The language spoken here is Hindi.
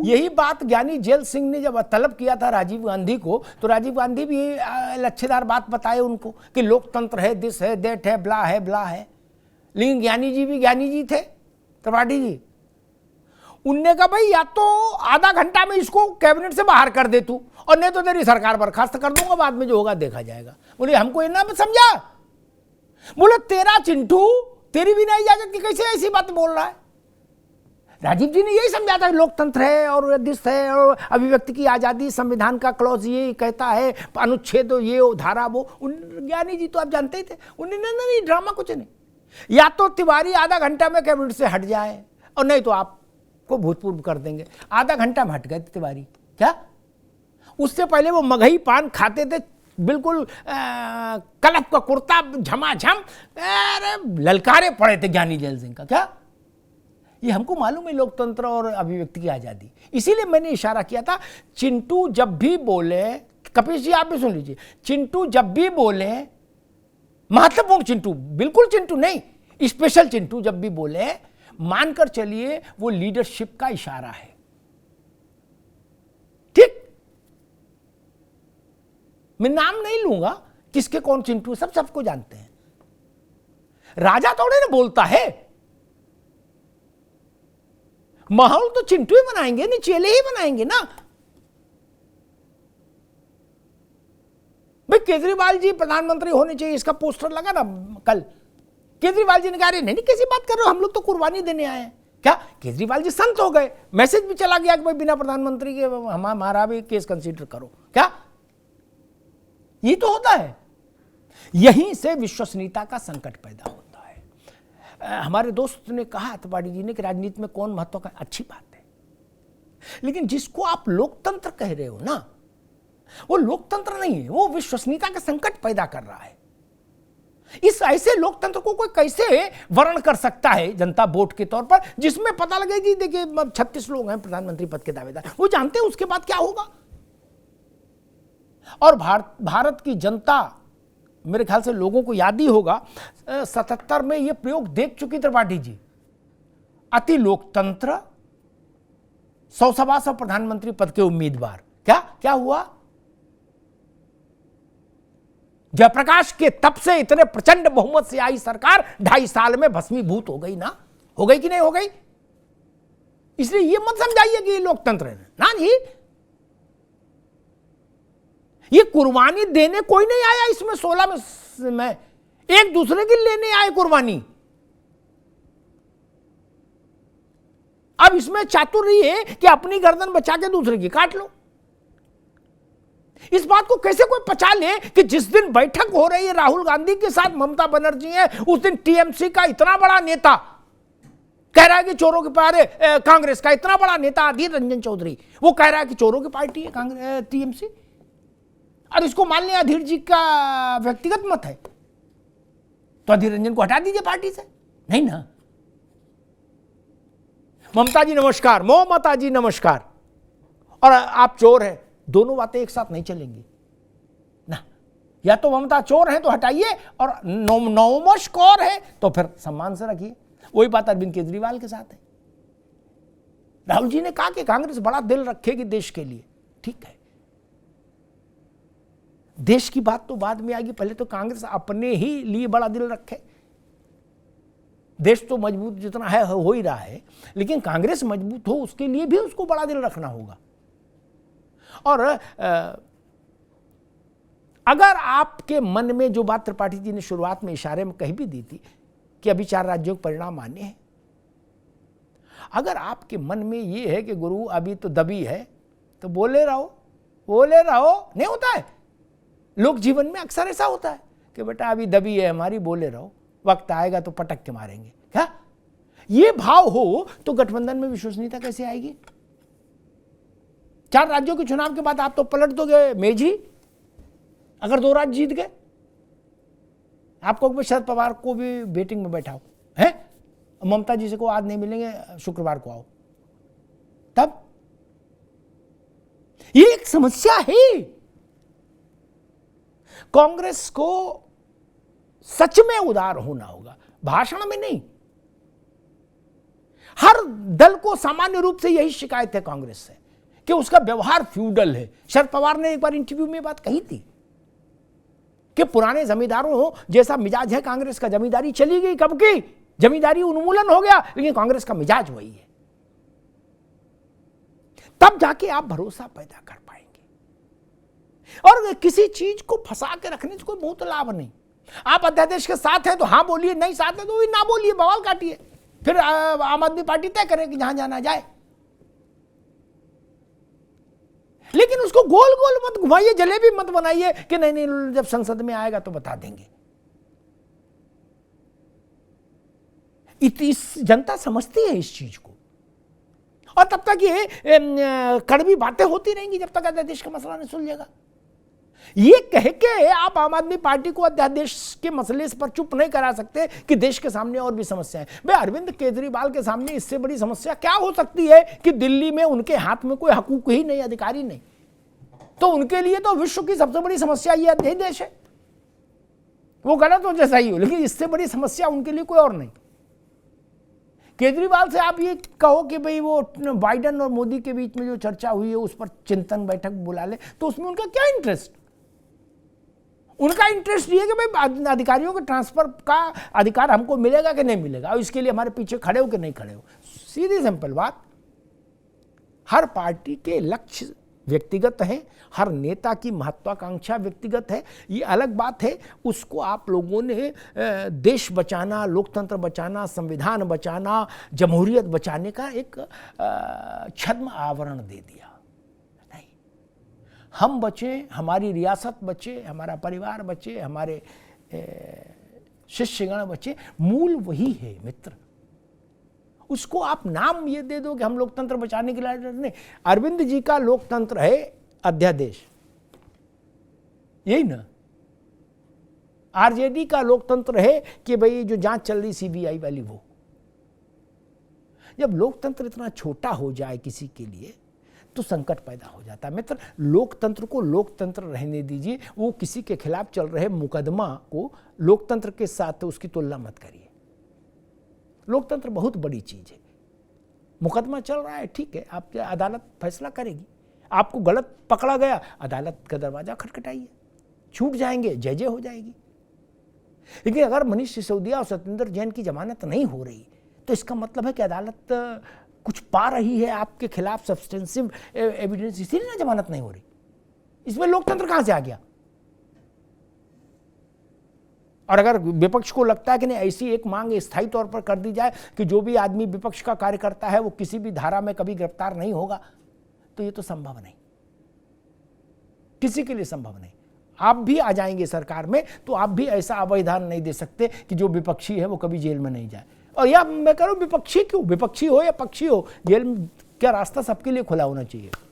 यही बात ज्ञानी जेल सिंह ने जब तलब किया था राजीव गांधी को, तो राजीव गांधी भी लच्छेदार बात बताए उनको कि लोकतंत्र है, दिस है, दैट है, ब्ला है, ब्ला है। लेकिन ज्ञानी जी भी ज्ञानी जी थे, त्रिपाठी जी। उनने कहा भाई या तो आधा घंटा में इसको कैबिनेट से बाहर कर दे तू, और नहीं तो तेरी सरकार बर्खास्त कर दूंगा, बाद में जो होगा देखा जाएगा। बोले हमको ये ना समझा। बोले तेरा चिंटू, तेरी भी नहीं इजाजत की कैसे ऐसी बात बोल रहा है। राजीव जी ने यही समझा था लोकतंत्र है और दिस है और अभिव्यक्ति की आजादी, संविधान का क्लॉज ये कहता है, अनुच्छेद ये धारा वो। ज्ञानी जी तो आप जानते ही थे, उन्होंने नहीं ड्रामा कुछ नहीं। या तो तिवारी आधा घंटा में कैबिनेट से हट जाए, और नहीं तो आपको भूतपूर्व कर देंगे। आधा घंटा में हट गए तिवारी। क्या उससे पहले वो मगही पान खाते थे, बिल्कुल कलप का कुर्ता झमाझम, ललकारे पड़े थे ज्ञानी जेल सिंह का। क्या ये हमको मालूम है लोकतंत्र और अभिव्यक्ति की आजादी। इसीलिए मैंने इशारा किया था, चिंटू जब भी बोले, कपिल जी आप भी सुन लीजिए, चिंटू जब भी बोले, महत्वपूर्ण चिंटू, बिल्कुल चिंटू नहीं, स्पेशल चिंटू जब भी बोले, मानकर चलिए वो लीडरशिप का इशारा है। ठीक, मैं नाम नहीं लूंगा किसके कौन चिंटू, सबको जानते हैं। राजा थोड़े ना बोलता है, माहौल तो चिंटू ही बनाएंगे, नहीं चेले ही बनाएंगे ना। भाई केजरीवाल जी प्रधानमंत्री होने चाहिए, इसका पोस्टर लगा ना कल। केजरीवाल जी ने कहा नहीं कैसी बात कर रहे हो, हम लोग तो कुर्बानी देने आए हैं। क्या केजरीवाल जी संत हो गए, मैसेज भी चला गया कि भाई बिना प्रधानमंत्री के हमारा भी केस कंसीडर करो। क्या ये तो होता है, यहीं से विश्वसनीयता का संकट पैदा होता है। हमारे दोस्त ने कहा, त्रिपाठी जी ने, कि राजनीति में कौन महत्व का, अच्छी बात है, लेकिन जिसको आप लोकतंत्र कह रहे हो ना, वो लोकतंत्र नहीं है, वो विश्वसनीयता का संकट पैदा कर रहा है। इस ऐसे लोकतंत्र को कोई कैसे वर्ण कर सकता है जनता वोट के तौर पर, जिसमें पता लगे जी देखिए 36 लोग हैं प्रधानमंत्री पद के दावेदार, वो जानते हैं उसके बाद क्या होगा। और भारत की जनता, मेरे ख्याल से लोगों को याद ही होगा, 77 में यह प्रयोग देख चुकी त्रिपाठी जी। अति लोकतंत्र, 100 प्रधानमंत्री पद के उम्मीदवार। क्या हुआ, जयप्रकाश के तप से इतने प्रचंड बहुमत से आई सरकार 2.5 साल में भस्मीभूत हो गई ना, हो गई कि नहीं हो गई। इसलिए यह मत समझाइए कि लोकतंत्र है ना जी, ये कुर्बानी देने कोई नहीं आया इसमें। 16 में एक दूसरे की लेने आए कुर्बानी। अब इसमें चातुर्य है कि अपनी गर्दन बचा के दूसरे की काट लो। इस बात को कैसे कोई पचा ले कि जिस दिन बैठक हो रही है राहुल गांधी के साथ ममता बनर्जी है, उस दिन टीएमसी का इतना बड़ा नेता कह रहा है कि चोरों के पारे, कांग्रेस का इतना बड़ा नेता अधीर रंजन चौधरी, वो कह रहा है कि चोरों की पार्टी है कांग्रेस, टीएमसी। और इसको मान लिया अधीर जी का व्यक्तिगत मत है, तो अधीर रंजन को हटा दीजिए पार्टी से। नहीं ना, ममता जी नमस्कार, ममता जी नमस्कार, और आप चोर हैं, दोनों बातें एक साथ नहीं चलेंगी ना। या तो ममता चोर है तो हटाइए, और नमस्कार है तो फिर सम्मान से रखिए। वही बात अरविंद केजरीवाल के साथ है। राहुल जी ने कहा कि कांग्रेस बड़ा दिल रखेगी देश के लिए, ठीक है, देश की बात तो बाद में आएगी, पहले तो कांग्रेस अपने ही लिए बड़ा दिल रखे। देश तो मजबूत जितना है हो ही रहा है, लेकिन कांग्रेस मजबूत हो उसके लिए भी उसको बड़ा दिल रखना होगा। और अगर आपके मन में जो बात त्रिपाठी जी ने शुरुआत में इशारे में कही भी दी थी कि अभी 4 राज्यों के परिणाम आने हैं, अगर आपके मन में ये है कि गुरु अभी तो दबी है, तो बोले रहो, नहीं होता है। लोक जीवन में अक्सर ऐसा होता है कि बेटा अभी दबी है हमारी, बोले रहो, वक्त आएगा तो पटक के मारेंगे। क्या ये भाव हो तो गठबंधन में विश्वसनीयता कैसे आएगी? 4 राज्यों के चुनाव के बाद आप तो पलट दोगे मेजी, अगर 2 राज्य जीत गए। आपको शरद पवार को भी वेटिंग में बैठाओ है, ममता जी से को आज नहीं मिलेंगे, शुक्रवार को आओ, तब ये एक समस्या है। कांग्रेस को सच में उदार होना होगा, भाषण में नहीं। हर दल को सामान्य रूप से यही शिकायत है कांग्रेस से कि उसका व्यवहार फ्यूडल है। शरद पवार ने एक बार इंटरव्यू में बात कही थी कि पुराने जमींदारों जैसा मिजाज है कांग्रेस का। जमींदारी चली गई, कब की? जमींदारी उन्मूलन हो गया, लेकिन कांग्रेस का मिजाज वही है। तब जाके आप भरोसा पैदा कर पाएंगे। और किसी चीज को फंसा के रखने से कोई बहुत लाभ नहीं। आप अध्यादेश के साथ हैं तो हाँ बोलिए, नहीं साथ है तो भी ना बोलिए, बवाल काटिए, फिर आम आदमी पार्टी तय करे कि जहां जाना जाए। लेकिन उसको गोल गोल मत घुमाइए, जलेबी मत बनाइए कि नहीं नहीं जब संसद में आएगा तो बता देंगे। इस जनता समझती है इस चीज को, और तब तक ये कड़वी बातें होती रहेंगी जब तक अध्यादेश का मसला नहीं सुलझेगा। ये कह के आप आम आदमी पार्टी को अध्यादेश के मसले पर चुप नहीं करा सकते कि देश के सामने और भी समस्याएं। भाई अरविंद केजरीवाल के सामने इससे बड़ी समस्या क्या हो सकती है कि दिल्ली में उनके हाथ में कोई हकूक ही नहीं, अधिकारी नहीं, तो उनके लिए तो विश्व की सबसे बड़ी समस्या ये अध्यादेश है। वो गलत हो जैसा ही हो, लेकिन इससे बड़ी समस्या उनके लिए कोई और नहीं। केजरीवाल से आप ये कहो कि भाई वो बाइडेन और मोदी के बीच में जो चर्चा हुई है उस पर चिंतन बैठक बुला ले, तो उसमें उनका क्या इंटरेस्ट? उनका इंटरेस्ट ये है कि भाई अधिकारियों के ट्रांसफर का अधिकार हमको मिलेगा कि नहीं मिलेगा, और इसके लिए हमारे पीछे खड़े हो कि नहीं खड़े हो। सीधी सिंपल बात। हर पार्टी के लक्ष्य व्यक्तिगत है, हर नेता की महत्वाकांक्षा व्यक्तिगत है, ये अलग बात है। उसको आप लोगों ने देश बचाना, लोकतंत्र बचाना, संविधान बचाना, जमहूरियत बचाने का एक छद्म आवरण दे दिया। नहीं, हम बचे, हमारी रियासत बचे, हमारा परिवार बचे, हमारे शिष्यगण बचे, मूल वही है मित्र। उसको आप नाम ये दे दो कि हम लोकतंत्र बचाने के लिए नहीं। अरविंद जी का लोकतंत्र है अध्यादेश, यही ना। आरजेडी का लोकतंत्र है कि भाई जो जांच चल रही सीबीआई वाली, वो। जब लोकतंत्र इतना छोटा हो जाए किसी के लिए तो संकट पैदा हो जाता है मित्र। लोकतंत्र को लोकतंत्र रहने दीजिए। वो किसी के खिलाफ चल रहे मुकदमा को लोकतंत्र के साथ उसकी तुलना मत करिए। लोकतंत्र बहुत बड़ी चीज है। मुकदमा चल रहा है, ठीक है, आपकी अदालत फैसला करेगी। आपको गलत पकड़ा गया, अदालत का दरवाजा खटखटाइए, छूट जाएंगे, जय जय हो जाएगी। लेकिन अगर मनीष सिसोदिया और सत्येंद्र जैन की जमानत नहीं हो रही तो इसका मतलब है कि अदालत कुछ पा रही है आपके खिलाफ सब्सटेंसिव एविडेंस, इसीलिए ना जमानत नहीं हो रही। इसमें लोकतंत्र कहां से आ गया? और अगर विपक्ष को लगता है कि नहीं ऐसी एक मांग स्थायी तौर पर कर दी जाए कि जो भी आदमी विपक्ष का कार्य करता है वो किसी भी धारा में कभी गिरफ्तार नहीं होगा, तो ये तो संभव नहीं, किसी के लिए संभव नहीं। आप भी आ जाएंगे सरकार में तो आप भी ऐसा अवैधान नहीं दे सकते कि जो विपक्षी है वो कभी जेल में नहीं जाए। और या मैं कह रहा हूं विपक्षी क्यों, विपक्षी हो या पक्षी हो, जेल का रास्ता सबके लिए खुला होना चाहिए।